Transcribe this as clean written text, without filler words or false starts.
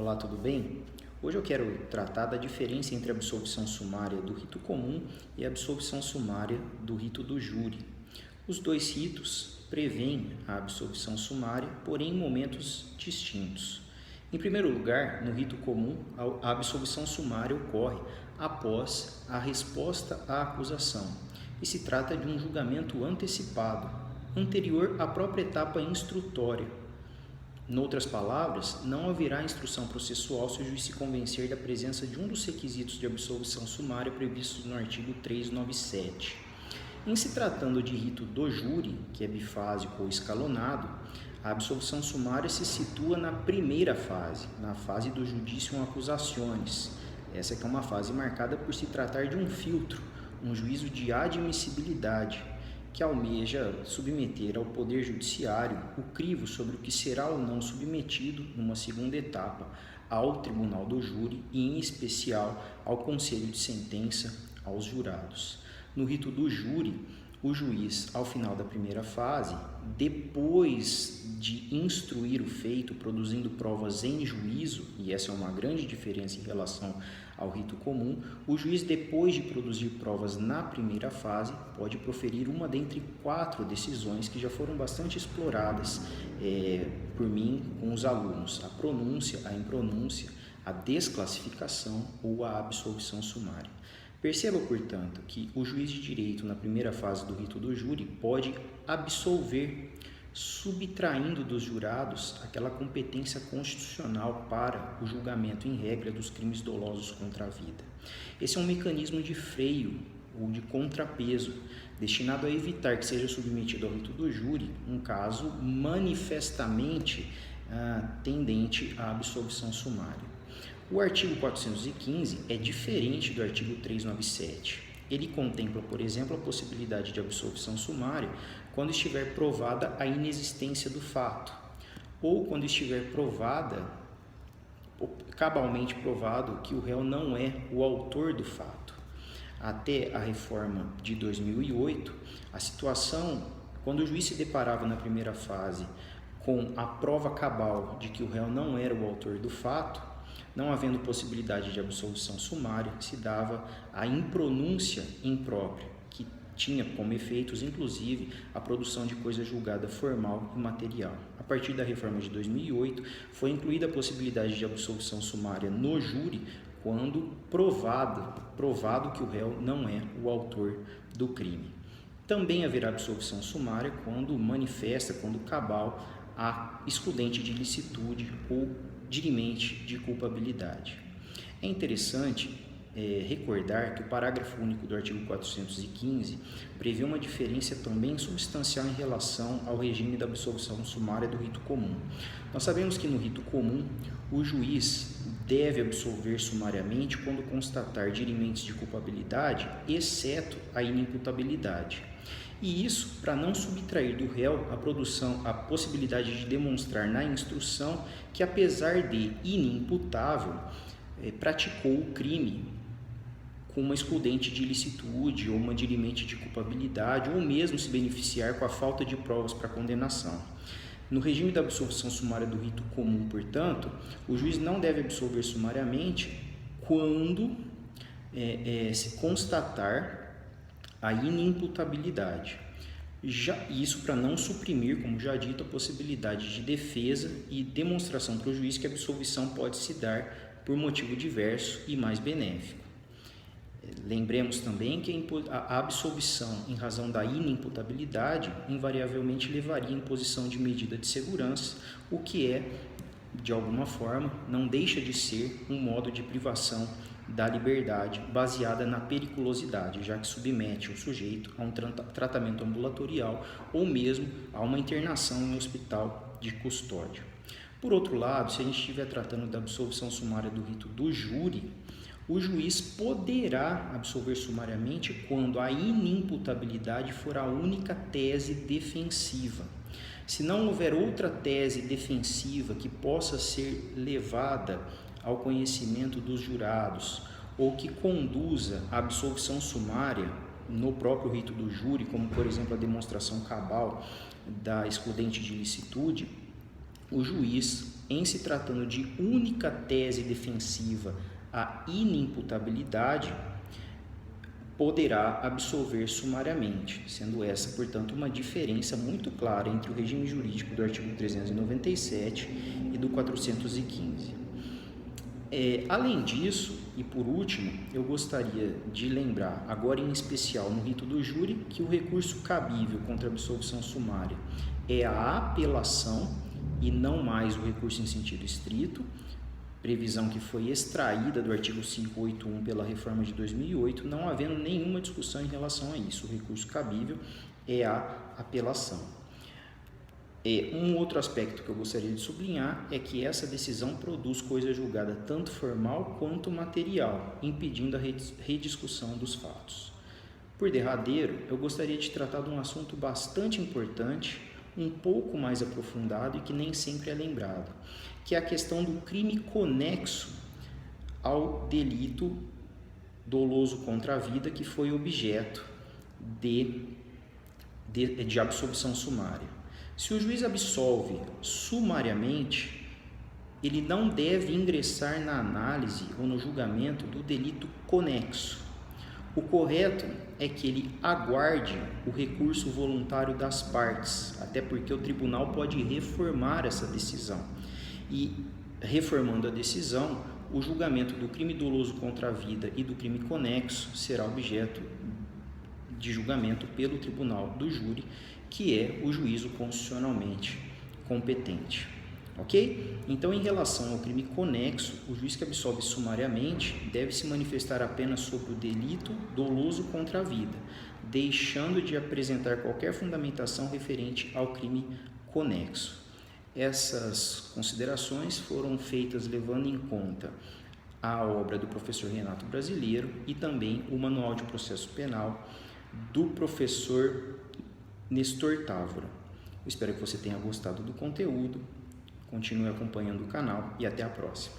Olá, tudo bem? Hoje eu quero tratar da diferença entre a absolvição sumária do rito comum e a absolvição sumária do rito do júri. Os dois ritos prevêem a absolvição sumária, porém em momentos distintos. Em primeiro lugar, no rito comum, a absolvição sumária ocorre após a resposta à acusação e se trata de um julgamento antecipado, anterior à própria etapa instrutória. Noutras palavras, não haverá instrução processual se o juiz se convencer da presença de um dos requisitos de absolvição sumária previstos no artigo 397. Em se tratando de rito do júri, que é bifásico ou escalonado, a absolvição sumária se situa na primeira fase, na fase do judicium accusationis. Essa que é uma fase marcada por se tratar de um filtro, um juízo de admissibilidade, que almeja submeter ao Poder Judiciário o crivo sobre o que será ou não submetido, numa segunda etapa, ao Tribunal do Júri e, em especial, ao Conselho de Sentença, aos jurados. No rito do júri, o juiz, ao final da primeira fase, depois de instruir o feito, produzindo provas em juízo, e essa é uma grande diferença em relação ao rito comum, o juiz, depois de produzir provas na primeira fase, pode proferir uma dentre 4 decisões que já foram bastante exploradas por mim com os alunos: a pronúncia, a impronúncia, a desclassificação ou a absolvição sumária. Perceba, portanto, que o juiz de direito, na primeira fase do rito do júri, pode absolver, subtraindo dos jurados aquela competência constitucional para o julgamento em regra dos crimes dolosos contra a vida. Esse é um mecanismo de freio ou de contrapeso, destinado a evitar que seja submetido ao rito do júri um caso manifestamente tendente à absolvição sumária. O artigo 415 é diferente do artigo 397. Ele contempla, por exemplo, a possibilidade de absolvição sumária quando estiver provada a inexistência do fato, ou quando estiver cabalmente provado que o réu não é o autor do fato. Até a reforma de 2008, a situação, quando o juiz se deparava na primeira fase com a prova cabal de que o réu não era o autor do fato, não havendo possibilidade de absolvição sumária, se dava a impronúncia imprópria, que tinha como efeitos, inclusive, a produção de coisa julgada formal e material. A partir da reforma de 2008, foi incluída a possibilidade de absolvição sumária no júri quando provado que o réu não é o autor do crime. Também haverá absolvição sumária quando manifesta, quando cabal, a excludente de ilicitude ou dirimente de culpabilidade. É interessante recordar que o parágrafo único do artigo 415 prevê uma diferença também substancial em relação ao regime da absolvição sumária do rito comum. Nós sabemos que no rito comum o juiz deve absolver sumariamente quando constatar dirimentes de culpabilidade, exceto a inimputabilidade. E isso para não subtrair do réu a possibilidade de demonstrar na instrução que, apesar de inimputável, praticou o crime com uma excludente de ilicitude ou uma dirimente de culpabilidade, ou mesmo se beneficiar com a falta de provas para condenação. No regime da absolvição sumária do rito comum, portanto, o juiz não deve absolver sumariamente quando se constatar a inimputabilidade. Isso para não suprimir, como já dito, a possibilidade de defesa e demonstração para o juiz que a absolvição pode se dar por motivo diverso e mais benéfico. Lembremos também que a absolvição em razão da inimputabilidade invariavelmente levaria à imposição de medida de segurança, o que de alguma forma, não deixa de ser um modo de privação da liberdade baseada na periculosidade, já que submete o sujeito a um tratamento ambulatorial ou mesmo a uma internação em um hospital de custódia. Por outro lado, se a gente estiver tratando da absolvição sumária do rito do júri, o juiz poderá absolver sumariamente quando a inimputabilidade for a única tese defensiva. Se não houver outra tese defensiva que possa ser levada ao conhecimento dos jurados ou que conduza à absolvição sumária no próprio rito do júri, como por exemplo a demonstração cabal da excludente de ilicitude, o juiz em se tratando de única tese defensiva a inimputabilidade, poderá absolver sumariamente, sendo essa, portanto, uma diferença muito clara entre o regime jurídico do artigo 397 e do 415. Além disso, e por último, eu gostaria de lembrar, agora em especial no rito do júri, que o recurso cabível contra a absolvição sumária é a apelação e não mais o recurso em sentido estrito, previsão que foi extraída do artigo 581 pela reforma de 2008, não havendo nenhuma discussão em relação a isso. O recurso cabível é a apelação. Um outro aspecto que eu gostaria de sublinhar é que essa decisão produz coisa julgada tanto formal quanto material, impedindo a rediscussão dos fatos. Por derradeiro, eu gostaria de tratar de um assunto bastante importante, um pouco mais aprofundado e que nem sempre é lembrado, que é a questão do crime conexo ao delito doloso contra a vida que foi objeto de absolvição sumária. Se o juiz absolve sumariamente, ele não deve ingressar na análise ou no julgamento do delito conexo. O correto é que ele aguarde o recurso voluntário das partes, até porque o tribunal pode reformar essa decisão. E, reformando a decisão, o julgamento do crime doloso contra a vida e do crime conexo será objeto de julgamento pelo tribunal do júri, que é o juízo constitucionalmente competente. Ok? Então, em relação ao crime conexo, o juiz que absolve sumariamente deve se manifestar apenas sobre o delito doloso contra a vida, deixando de apresentar qualquer fundamentação referente ao crime conexo. Essas considerações foram feitas levando em conta a obra do professor Renato Brasileiro e também o Manual de Processo Penal do professor Nestor Távora. Eu espero que você tenha gostado do conteúdo. Continue acompanhando o canal e até a próxima.